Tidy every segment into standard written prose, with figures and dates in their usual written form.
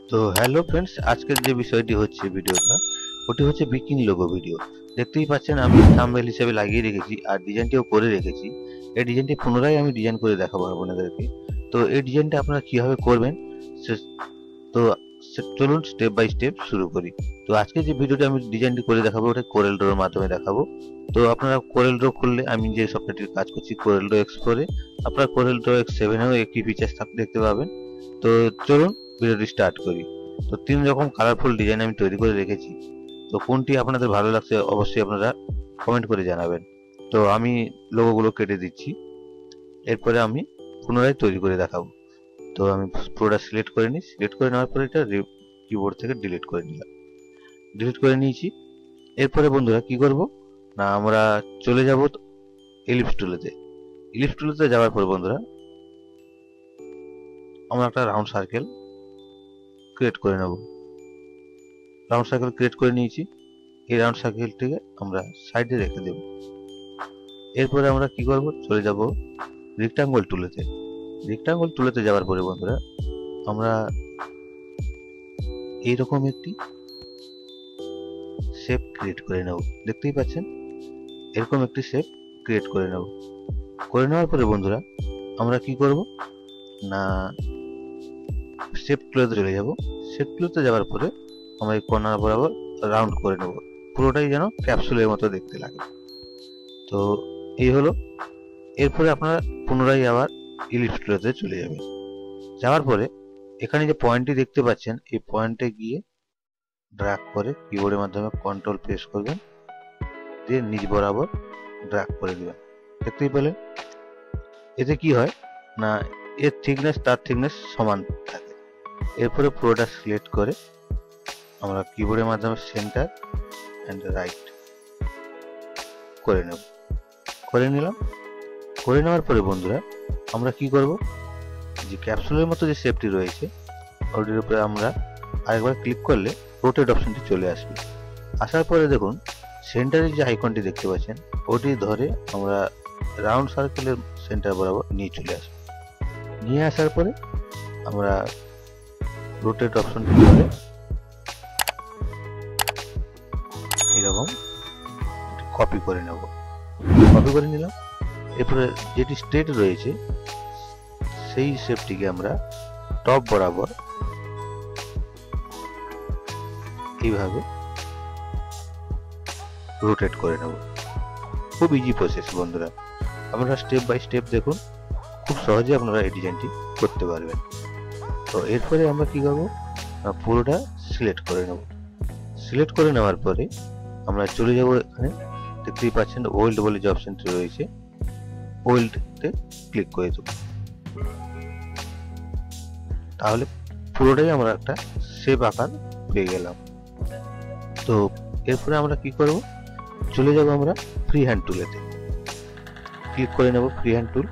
তো hello friends, আজকের যে বিষয়টি হচ্ছে ভিডিওটা, ওটি হচ্ছে বিকিং লোগো ভিডিও। দেখতেই পাচ্ছেন আমি থাম্বনেল হিসেবে লাগিয়ে রেখেছি আর ডিজাইনটিও করে রেখেছি। এই ডিজাইনটি পুনরায় আমি ডিজাইন করে দেখাবো আপনাদেরকে। তো এই ডিজাইনটা আপনারা কিভাবে করবেন তো চলুন স্টেপ বাই স্টেপ শুরু করি। তো আজকে যে ভিডিওটি আমি ডিজাইনটি করে দেখাবো ওটা কোরেল ড্রোর মাধ্যমে দেখাবো। তো আপনারা কোরেল ড্রো খুললে, আমি যে সফটওয়্যারটির কাজ করছি কোরেল ড্রো X4-এ, আপনারা কোরেল ড্রো X7-এও একই ফিচার্স দেখতে পাবেন। তো চলুন ভিডিওটি স্টার্ট করি। তো 3 রকম কালারফুল ডিজাইন আমি তৈরি করে রেখেছি। তো কোনটি আপনাদের ভালো লাগছে অবশ্যই আপনারা কমেন্ট করে জানাবেন। তো আমি লোগোগুলো কেটে দিচ্ছি, এরপরে আমি পুনরায় তৈরি করে দেখাবো। তো আমি পুরোটা সিলেক্ট করে নিই, সিলেক্ট করে নেওয়ার পরে এটা কিবোর্ড থেকে ডিলিট করে নিলাম, ডিলিট করে নিয়েছি। এরপরে বন্ধুরা কি করব না, আমরা চলে যাব এলিপস টুলেতে। এলিপস টুলেতে যাওয়ার পর বন্ধুরা আমরা একটা রাউন্ড সার্কেল ক্রিয়েট করে নেব। রাউন্ড সার্কেল ক্রিয়েট করে নিয়েছি। এই রাউন্ড সার্কেলটিকে আমরা সাইডে রেখে দেব। এরপরে আমরা কি করব, চলে যাব রেক্টাঙ্গল টুলেতে। রেক্টাঙ্গল টুলেতে যাওয়ার পরে বন্ধুরা আমরা এইরকম একটি শেপ ক্রিয়েট করে নেব। দেখতেই পাচ্ছেন এরকম একটি শেপ ক্রিয়েট করে নেব। করে নেওয়ার পরে বন্ধুরা আমরা কি করব না, শেপ টুলেতে চলে যাব। শেপ টুলেতে যাওয়ার পরে আমরা এই কর্নার বরাবর রাউন্ড করে নেব, পুরোটাই যেন ক্যাপসুলের মতো দেখতে লাগে। তো এই হলো। এরপরে আপনারা পুনরায় আবার ইলিপস টুলেতে চলে যাবেন। যাওয়ার পরে এখানে যে পয়েন্টটি দেখতে পাচ্ছেন, এই পয়েন্টে গিয়ে ড্র্যাগ করে কিবোর্ডের মাধ্যমে কন্ট্রোল প্রেস করবেন, দিয়ে নিচ বরাবর ড্র্যাগ করে দিবেন। দেখতেই পেলেন এতে কি হয় না, এর থিকনেস তার থিকনেস সমান থাকে। এরপরে পুরোটা সিলেক্ট করে আমরা কিবোর্ডের মাধ্যমে সেন্টার অ্যান্ড রাইট করে নেব। করে নিলাম। করে নেওয়ার পরে বন্ধুরা আমরা কি করব, যে ক্যাপসুলের মতো যে শেপটি রয়েছে ওটির উপরে আমরা আরেকবার ক্লিক করলে রোটেট অপশনটি চলে আসবে। আসার পরে দেখুন সেন্টারের যে আইকনটি দেখতে পাচ্ছেন ওটি ধরে আমরা রাউন্ড সার্কেলের সেন্টার বরাবর নিয়ে চলে আসবো। নিয়ে আসার পরে আমরা রোটেট অপশনটি ধরে এরকম কপি করে নেব। কপি করে নিলাম। এরপরে যেটি স্ট্রেট রয়েছে সেই শেপটিকে আমরা টপ বরাবর এইভাবে রোটেট করে নেব। খুব ইজি প্রসেস বন্ধুরা, আপনারা স্টেপ বাই স্টেপ দেখুন, খুব সহজে আপনারা এই ডিজাইনটি করতে পারবেন। তো এরপরে আমরা কি করব, পুরোটা সিলেক্ট করে নেব। সিলেক্ট করে নেওয়ার পরে আমরা চলে যাব, এখানে দেখতেই পাচ্ছেন ওল্ড বলে যে অপশনটি রয়েছে, ওল্ডতে ক্লিক করে দেব। তাহলে পুরোটাই আমরা একটা শেপ আকার পেয়ে গেলাম। তো এরপরে আমরা কি করব, চলে যাব আমরা ফ্রি হ্যান্ড টুলেতে, ক্লিক করে নেব ফ্রি হ্যান্ড টুল।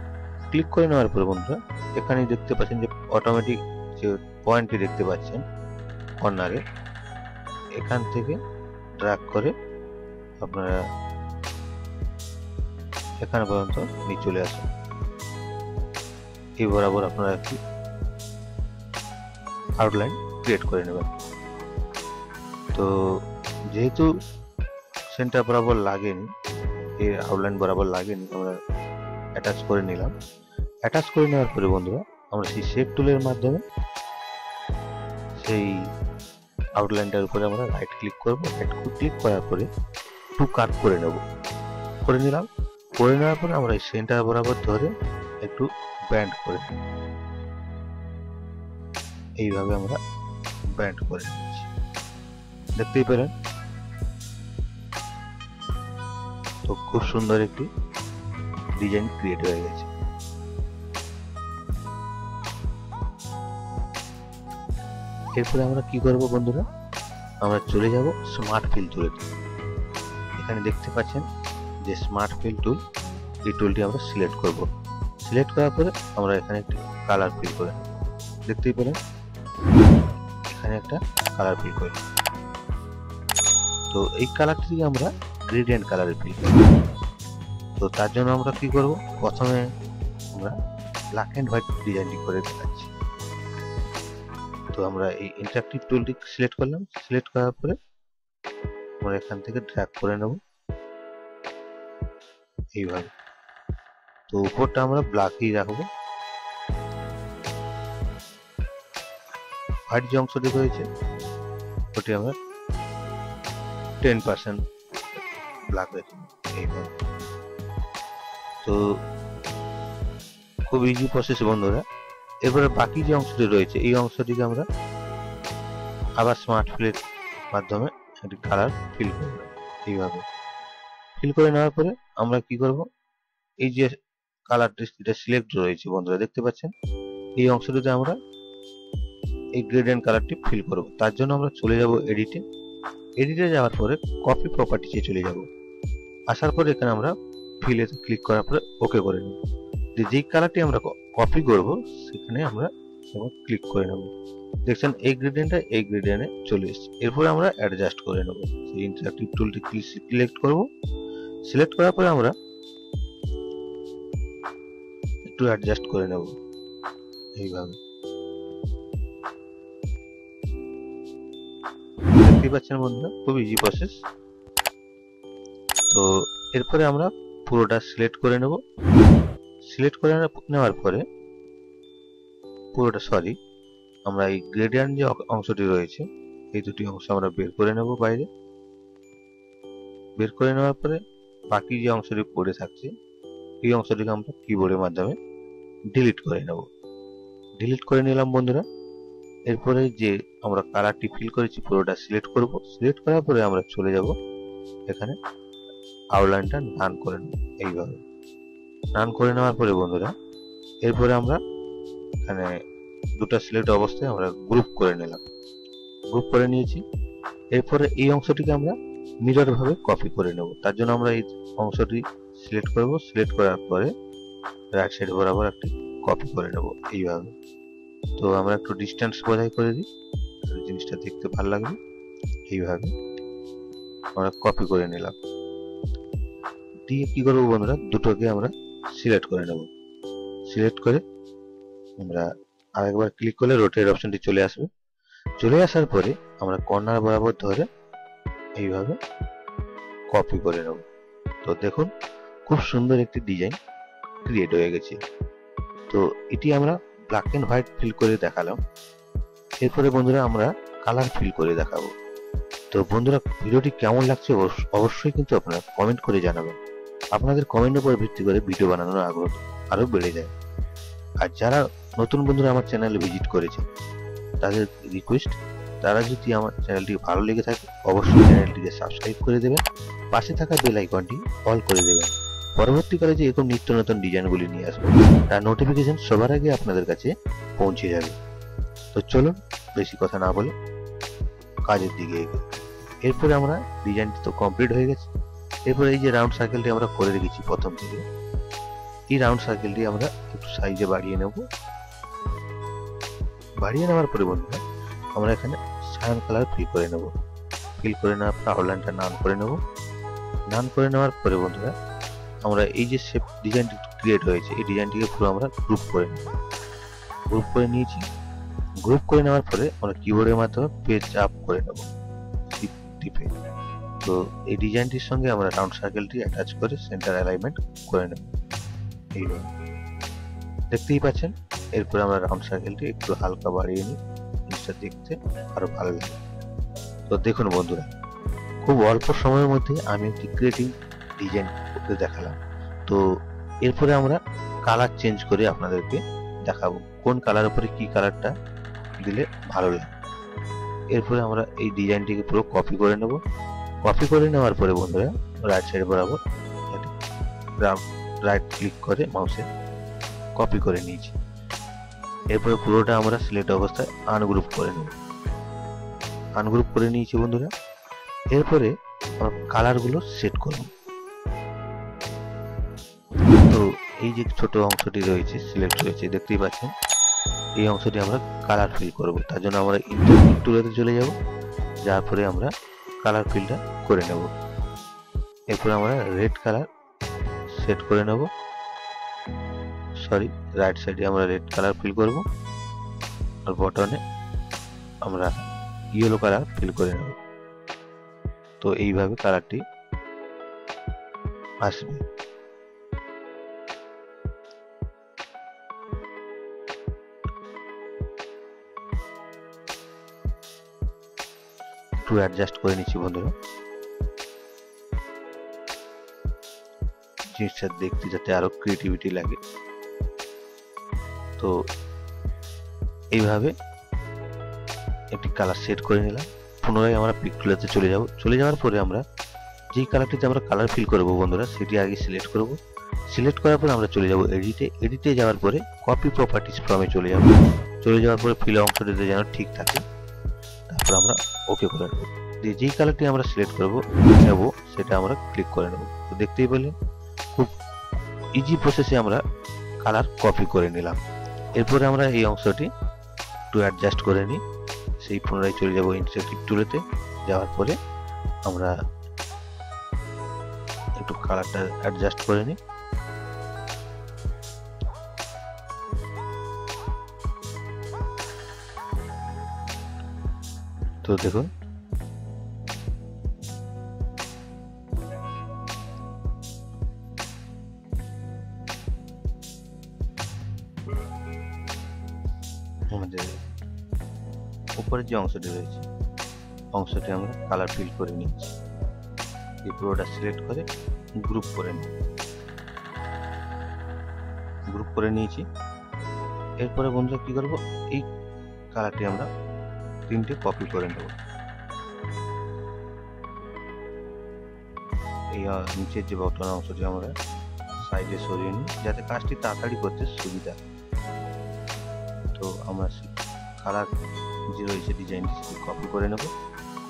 ক্লিক করে নেওয়ার পরে বন্ধুরা এখানে দেখতে পাচ্ছেন যে অটোমেটিক যে পয়েন্টটি দেখতে পাচ্ছেন কর্নারে, এখান থেকে ড্র্যাগ করে আপনারা এখানে পর্যন্ত নিয়ে চলে আসুন। এই বরাবর আপনারা একটি আউটলাইন ক্রিয়েট করে নেবেন। তো যেহেতু সেন্টার বরাবর লাগেনি, এই আউটলাইন বরাবর লাগেনি, আমরা অ্যাটাচ করে নিলাম। অ্যাটাচ করে নেওয়ার পরে বন্ধুরা আমরা সেই শেপ টুলের মাধ্যমে সেই আউটলাইনটার উপরে আমরা রাইট ক্লিক করব। রাইট ক্লিক করার পরে টু কাট করে নেব। করে নিলাম। করে নেওয়ার পরে আমরা এই সেন্টার বরাবর ধরে একটু ব্যান্ড করে নেব। এইভাবে আমরা ব্যান্ড করে নিচ্ছি, দেখতেই পেলেন। তো খুব সুন্দর একটি ডিজাইন ক্রিয়েট হয়ে গেছে। এরপরে আমরা কি করব বন্ধুরা, আমরা চলে যাব স্মার্ট ফিল টুলেতে। এখানে দেখতে পাচ্ছেন যে স্মার্ট ফিল টুল, এই টুলটি আমরা সিলেক্ট করব। সিলেক্ট করার পরে আমরা এখানে একটি কালার ফিল করে নেব। দেখতেই পেলেন এখানে একটা কালার ফিল করি। তো এই কালারটিকে আমরা গ্রেডিয়েন্ট কালারে ফিল করব। তো তার জন্য আমরা কি করব, প্রথমে আমরা ব্ল্যাক এন্ড হোয়াইট ডিজাইনটি করে দেখাচ্ছি। তো আমরা এই ইন্টারঅ্যাক্টিভ টুলটি সিলেক্ট করলাম, সিলেক্ট করার পরে আমরা এখান থেকে ড্র্যাগ করে নেব এইভাবে। তো উপরটা আমরা ব্ল্যাকই রাখবো, হোয়াইট যে অংশটি রয়েছে ওটি আমরা 10% ব্ল্যাক রেখে এইভাবে। তো খুব ইজি প্রসেস বন্ধুরা। এরপরে বাকি যে অংশটি রয়েছে এই অংশটিকে আমরা আবার স্মার্ট ফিলের মাধ্যমে একটি কালার ফিল করে নেব এইভাবে। ফিল করে নেওয়ার পরে আমরা কি করব, এই যে কালারটি যেটা সিলেক্ট রয়েছে বন্ধুরা দেখতে পাচ্ছেন, এই অংশটিতে আমরা এই গ্রেডিয়েন্ট কালারটি ফিল করব। তার জন্য আমরা চলে যাব এডিটে, এডিটে যাওয়ার পরে কপি প্রপার্টিতে চলে যাব। আসার পরে এখানে আমরা ফিলে ক্লিক করার পরে ওকে করে নেব। যেই কালারটি আমরা কপি করব সেখানে আমরা ক্লিক করে নেব। দেখছেন এই গ্রেডিয়েন্টটা এই গ্রেডিয়েন্টে চলে এসেছে। এরপরে আমরা অ্যাডজাস্ট করে নেব। সেই ইন্টারঅ্যাক্টিভ টুলটি সিলেক্ট করব, সিলেক্ট করার পরে আমরা একটু অ্যাডজাস্ট করে নেব এইভাবে। দেখতে পাচ্ছেন বন্ধুরা খুব ইজি প্রসেস। তো এরপরে আমরা পুরোটা সিলেক্ট করে নেব। সিলেক্ট করে নেওয়ার পরে আমরা এই গ্রেডিয়েন্ট যে অংশটি রয়েছে এই দুটি অংশ আমরা বের করে নেব বাইরে। বের করে নেওয়ার পরে বাকি যে অংশটি পড়ে থাকছে এই অংশটিকে আমরা কিবোর্ডের মাধ্যমে ডিলিট করে নেব। ডিলিট করে নিলাম বন্ধুরা। এরপরে যে আমরা কালারটি ফিল করেছি পুরোটা সিলেক্ট করব। সিলেক্ট করার পরে আমরা চলে যাব এখানে আউটলাইনটা রান করে নেব এইভাবে। রান করে নেওয়ার পরে বন্ধুরা এরপরে আমরা এখানে দুটো সিলেক্ট অবস্থায় আমরা গ্রুপ করে নিলাম, গ্রুপ করে নিয়েছি। এরপরে এই অংশটিকে আমরা মিরর ভাবে কপি করে নেব। তার জন্য আমরা এই অংশটি সিলেক্ট করব, সিলেক্ট করার পরে রাইট সাইড বরাবর একটি কপি করে নেব এইভাবে। তো আমরা একটু ডিস্টেন্স বজায় করে দিই, জিনিসটা দেখতে ভালো লাগবে। এইভাবে আমরা কপি করে নিলাম। দিয়ে কি করবো বন্ধুরা, দুটোকে আমরা সিলেক্ট করে নেব। সিলেক্ট করে আমরা আরেকবার ক্লিক করলে রোটেট অপশনটি চলে আসবে। চলে আসার পরে আমরা কর্নার বরাবর ধরে এইভাবে কপি করে নেব। তো দেখুন খুব সুন্দর একটি ডিজাইন ক্রিয়েট হয়ে গেছে। তো এটি আমরা ব্ল্যাক এন্ড হোয়াইট ফিল করে দেখালাম। এরপরে বন্ধুরা আমরা কালার ফিল করে দেখাবো। তো বন্ধুরা ভিডিওটি কেমন লাগছে অবশ্যই কিন্তু আপনারা কমেন্ট করে জানাবেন। আপনাদের কমেন্টের উপর ভিত্তি করে ভিডিও বানানোর আগ্রহ আরো বেড়ে যায়। আর যারা নতুন বন্ধুরা আমার চ্যানেলে ভিজিট করেছে তাদের রিকোয়েস্ট, তারা যদি আমার চ্যানেলটি ভালো লেগে থাকে অবশ্যই চ্যানেলটিকে সাবস্ক্রাইব করে দেবেন, পাশে থাকা বেল আইকনটি অল করে দেবেন। পরবর্তীকালে যে এরকম নিত্য নতুন ডিজাইনগুলি নিয়ে আসবো তার নোটিফিকেশন সবার আগে আপনাদের কাছে পৌঁছে যাবে। তো চলুন বেশি কথা না বলে কাজের দিকে এগোই। এরপরে আমরা ডিজাইনটি তো কমপ্লিট হয়ে গেছে। এরপরে এই যে রাউন্ড সার্কেলটি আমরা করে রেখেছি প্রথম থেকে, এই রাউন্ড সার্কেলটি আমরা একটু সাইজে বাড়িয়ে নেব। বাড়িয়ে নেওয়ার পরে বন্ধুরা আমরা এখানে সায়ান কালার ফিল করে নেব। ফিল করে নেওয়ার পর আউটলাইনটা নান করে নেব। নান করে নেওয়ার পরে বন্ধুরা আমরা এই যে শেপ ডিজাইনটি ক্রিয়েট হয়েছে এই ডিজাইনটিকে পুরো আমরা গ্রুপ করে নেব। গ্রুপ করে নিয়েছি। গ্রুপ করে নেওয়ার পরে আমরা কিবোর্ডের মাধ্যমে পেজ আপ করে নেব টিপে। তো এই ডিজাইনটির সঙ্গে আমরা রাউন্ড সার্কেলটি অ্যাটাচ করে সেন্টার অ্যালাইনমেন্ট করে নেব এইভাবে। দেখতেই পাচ্ছেন। এরপরে আমরা রাউন্ড সার্কেলটি একটু হালকা বাড়িয়ে নিই, জিনিসটা দেখতে আরো ভালো লাগে। তো দেখুন বন্ধুরা খুব অল্প সময়ের মধ্যে আমি একটি ক্রিয়েটিভ ডিজাইন করতে দেখালাম। তো এরপরে আমরা কালার চেঞ্জ করে আপনাদেরকে দেখাবো কোন কালার উপরে কি কালারটা দিলে ভালো লাগে। এরপরে আমরা এই ডিজাইনটিকে পুরো কপি করে নেব। কপি করে নেওয়ার পরে বন্ধুরা রাইট সাইড বরাবর রাইট ক্লিক করে মাউসে কপি করে নিয়েছি। এরপরে পুরোটা আমরা সিলেক্ট অবস্থায় আনগ্রুপ করে নেব। আনগ্রুপ করে নিয়েছি বন্ধুরা। এরপরে আমরা কালারগুলো সেট করব। তো এই যে ছোট অংশটি রয়েছে সিলেক্ট হয়েছে দেখতেই পাচ্ছেন, এই অংশটি আমরা কালার ফিল করব। তার জন্য আমরা ইন্টারঅ্যাক্টিভ টুলেতে চলে যাব, যার পরে আমরা কালার ফিলটা করে নেব। এরপরে আমরা রেড কালার সেট করে নেব। রাইট সাইডে আমরা রেড কালার ফিল করব আর বটনে আমরা ইয়েলো কালার ফিল করে নেব। তো এইভাবে কালারটি আসবে। একটু অ্যাডজাস্ট করে নিচ্ছি বন্ধুরা, জিনিসটা দেখতে যাতে আরো ক্রিয়েটিভিটি লাগে। তো এইভাবে একটি কালার সেট করে নিলাম। পুনরায় আমরা পিক টুলেতে চলে যাব। চলে যাওয়ার পরে আমরা যেই কালারটিতে আমরা কালার ফিল করব বন্ধুরা, সেটি আগে সিলেক্ট করব। সিলেক্ট করার পরে আমরা চলে যাব এডিটে। এডিটে যাওয়ার পরে কপি প্রপার্টিজ ফর্মে চলে যাব। চলে যাওয়ার পরে ফিল অংশটিতে যেন ঠিক থাকে, তারপর আমরা ওকে করে নেব। দিয়ে যেই কালারটি আমরা সিলেক্ট নেব সেটা আমরা ক্লিক করে নেব। তো দেখতেই পেলেন খুব ইজি প্রসেসে আমরা কালার কপি করে নিলাম। এরপরে আমরা এই অংশটি একটু অ্যাডজাস্ট করে নিই। সেই পুনরায় চলে যাব ইন্টারেক্টিভ টুলেতে। যাওয়ার পরে আমরা একটু কালারটা অ্যাডজাস্ট করে নিই। তো দেখুন আমাদের উপরে যে অংশটি রয়েছে অংশটি আমরা কালার ফিল করে নিচ্ছি। এই পুরোটা সিলেক্ট করে গ্রুপ করে নিই। গ্রুপ করে নিয়েছি। এরপরে বন্ধুরা কি করব, এই কালারটি আমরা তিনটে কপি করে নেব। এই নিচের যে বটন অংশটি আমরা সাইডে সরিয়ে নিই যাতে কাজটি তাড়াতাড়ি করতে সুবিধা। তো আমরা কালার যে রয়েছে ডিজাইনটি সেটি কপি করে নেব।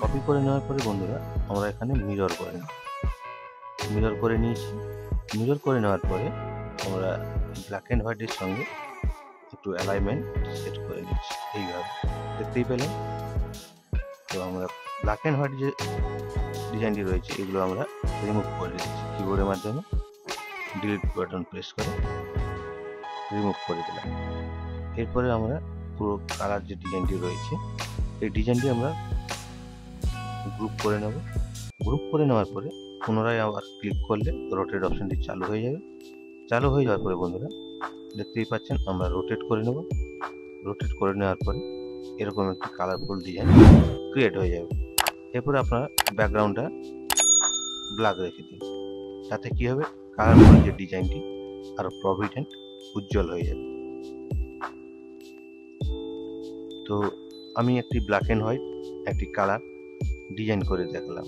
কপি করে নেওয়ার পরে বন্ধুরা আমরা এখানে মিরর করে নেব। মিরর করে নিয়েছি। মিরর করে নেওয়ার পরে আমরা ব্ল্যাক অ্যান্ড হোয়াইটের সঙ্গে একটু অ্যালাইনমেন্ট সেট করে নিচ্ছি। এইভাবে দেখতেই পেলেন। তো আমরা ব্ল্যাক অ্যান্ড হোয়াইট যে ডিজাইনটি রয়েছে এগুলো আমরা রিমুভ করে দিচ্ছি। কিবোর্ডের মাধ্যমে ডিলিট বাটন প্রেস করে রিমুভ করে দিলাম। এরপরে আমরা পুরো কালার যে ডিজাইনটি রয়েছে এই ডিজাইনটি আমরা গ্রুপ করে নেব। গ্রুপ করে নেওয়ার পরে পুনরায় আবার ক্লিক করলে রোটেট অপশনটি চালু হয়ে যাবে। চালু হয়ে যাওয়ার পরে বন্ধুরা দেখতেই পাচ্ছেন আমরা রোটেট করে নেব। রোটেট করে নেওয়ার পরে এরকম একটি কালারফুল ডিজাইন ক্রিয়েট হয়ে যাবে। এরপরে আপনারা ব্যাকগ্রাউন্ডটা ব্ল্যাক রেখে দিন। তাতে কি হবে, কালারফুল যে ডিজাইনটি আরো প্রভিডেন্ট উজ্জ্বল হয়ে যাবে। তো আমি একটি ব্ল্যাক অ্যান্ড হোয়াইট একটি কালার ডিজাইন করে দেখালাম।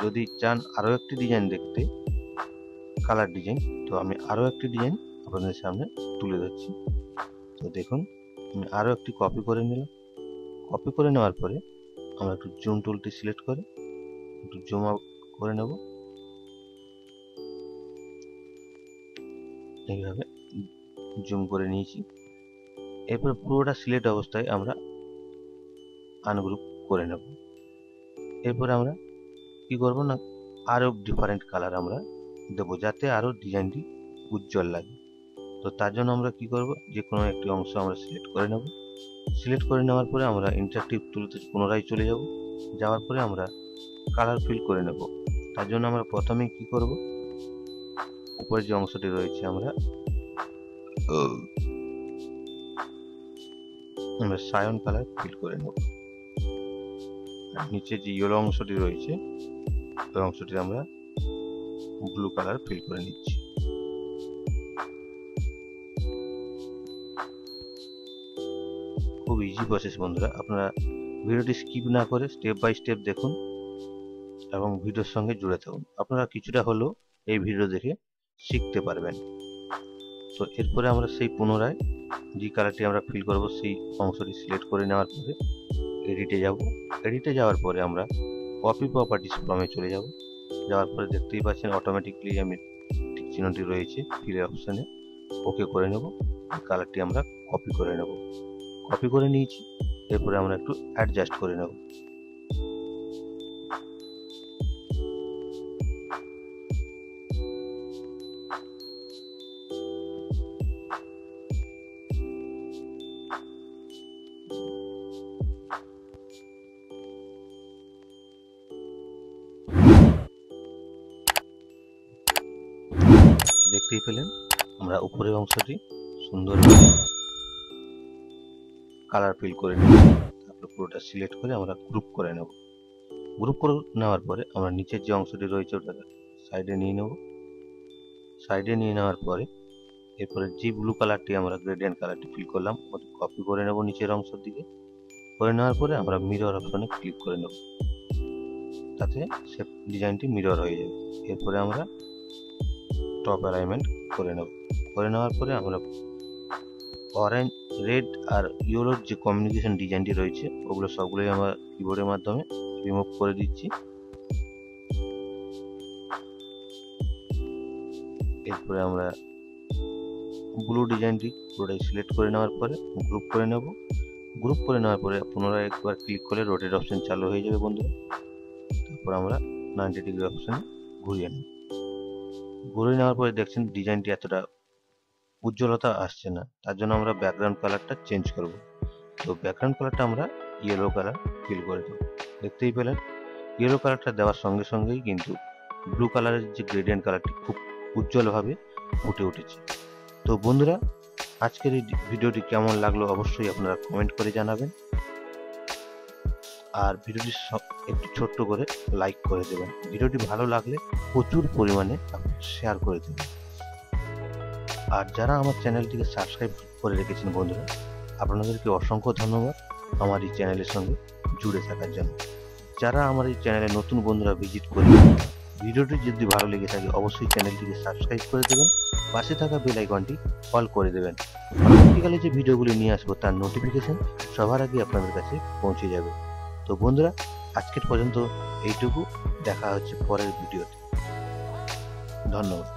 যদি চান আরও একটি ডিজাইন দেখতে কালার ডিজাইন, তো আমি আরও একটি ডিজাইন আপনাদের সামনে তুলে ধরছি। তো দেখুন আমি আরও একটি কপি করে নিলাম। কপি করে নেওয়ার পরে আমরা একটু জুম টুলটি সিলেক্ট করে একটু জুম আউট করে নেব। এইভাবে জুম করে নিয়েছি। এরপর পুরোটা সিলেক্ট অবস্থায় আমরা আনগ্রুপ করে নেব। এরপর আমরা কি করব না, আরো ডিফারেন্ট কালার আমরা দেবো যাতে আরো ডিজাইনটি উজ্জ্বল লাগে। তো তার জন্য আমরা কি করব, যে কোনো একটি অংশ আমরা সিলেক্ট করে নেব। সিলেক্ট করে নেওয়ার পরে আমরা ইন্টারেক্টিভ টুলতে পুনরায় চলে যাব। যাওয়ার পরে আমরা কালার ফিল করে নেব। তার জন্য আমরা প্রথমেই কি করব, উপরে যে অংশটি রয়েছে আমরা সায়ন কালার ফিল করে নেব। নিচে যে ইয়েলো অংশটি রয়েছে ওই অংশটি আমরা ব্লু কালার ফিল করে নিচ্ছি। খুব ইজি প্রসেস বন্ধুরা, আপনারা ভিডিওটি স্কিপ না করে স্টেপ বাই স্টেপ দেখুন এবং ভিডিওর সঙ্গে জুড়ে থাকুন। আপনারা কিছুটা হলেও এই ভিডিও দেখে শিখতে পারবেন। তো এরপরে আমরা সেই পুনরায় যে কালারটি আমরা ফিল করব সেই অংশটি সিলেক্ট করে নেওয়ার পরে এডিটে যাব। এডিটে যাওয়ার পরে আমরা কপি প্রপার্টিস ফর্মে চলে যাব। যাওয়ার পরে দেখতেই পাচ্ছেন অটোমেটিকলি আমি টিক চিহ্নটি রয়েছে ফিলের অপশানে ওকে করে নেব। কালারটি আমরা কপি করে নেব। কপি করে নিয়েছি। এরপরে আমরা একটু অ্যাডজাস্ট করে নেব। দেখতেই পেলেন আমরা উপরের অংশটি সুন্দরভাবে কালার ফিল করে নেব। তারপর পুরোটা সিলেক্ট করে আমরা গ্রুপ করে নেব। গ্রুপ করে নেওয়ার পরে আমরা নিচের যে অংশটি রয়েছে ওটাকে সাইডে নিয়ে নেব। সাইডে নিয়ে নেওয়ার পরে এরপরে যে ব্লু কালারটি আমরা গ্রেডিয়েন্ট কালারটি ফিল করলাম ওটা কপি করে নেব নিচের অংশের দিকে। করে নেওয়ার পরে আমরা মিরর অপশনে ক্লিক করে নেব, তাতে সে ডিজাইনটি মিরর হয়ে যাবে। এরপরে আমরা টপ অ্যালাইনমেন্ট করে নেব। করে নেওয়ার পরে আমরা অরেঞ্জ, রেড আর ইয়েলোর যে কমিউনিকেশন ডিজাইনটি রয়েছে ওগুলো সবগুলোই আমরা কিবোর্ডের মাধ্যমে রিমুভ করে দিচ্ছি। এরপরে আমরা ব্লু ডিজাইনটি পুরোটাই সিলেক্ট করে নেওয়ার পরে গ্রুপ করে নেব। গ্রুপ করে নেওয়ার পরে পুনরায় একবার ক্লিক করলে রোটেট অপশন চালু হয়ে যাবে বন্ধুরা। তারপর আমরা 90 ডিগ্রি অপশনে ঘুরিয়ে নেব। ঘুরিয়ে নেওয়ার পরে দেখছেন ডিজাইনটি এতটা উজ্জ্বলতা আসছে না, তার জন্য আমরা ব্যাকগ্রাউন্ড কালারটা চেঞ্জ করব। তো ব্যাকগ্রাউন্ড কালারটা আমরা ইয়েলো কালার ফিল করে দেবো। দেখতেই পেলেন ইয়েলো কালারটা দেওয়ার সঙ্গে সঙ্গেই কিন্তু ব্লু কালারের যে গ্রেডিয়েন্ট কালারটি খুব উজ্জ্বলভাবে ফুটে উঠেছে। তো বন্ধুরা, আজকের এই ভিডিওটি কেমন লাগলো অবশ্যই আপনারা কমেন্ট করে জানাবেন, আর ভিডিওটি একটু ছোট্ট করে লাইক করে দেবেন। ভিডিওটি ভালো লাগলে প্রচুর পরিমাণে শেয়ার করে দেবেন। আর যারা আমার চ্যানেলটিকে সাবস্ক্রাইব করে রেখেছেন বন্ধুরা, আপনাদেরকে অসংখ্য ধন্যবাদ আমার এই চ্যানেলের সঙ্গে জুড়ে থাকার জন্য। যারা আমার এই চ্যানেলে নতুন বন্ধুরা ভিজিট করে, ভিডিওটি যদি ভালো লেগে থাকে অবশ্যই চ্যানেলটিকে সাবস্ক্রাইব করে দেবেন, পাশে থাকা বেল আইকনটি অল করে দেবেন। পরবর্তীকালে যে ভিডিওগুলি নিয়ে আসবো তার নোটিফিকেশন সবার আগে আপনাদের কাছে পৌঁছে যাবে। তো বন্ধুরা, আজকের পর্যন্ত এইটুকু, দেখা হচ্ছে পরের ভিডিওতে। ধন্যবাদ।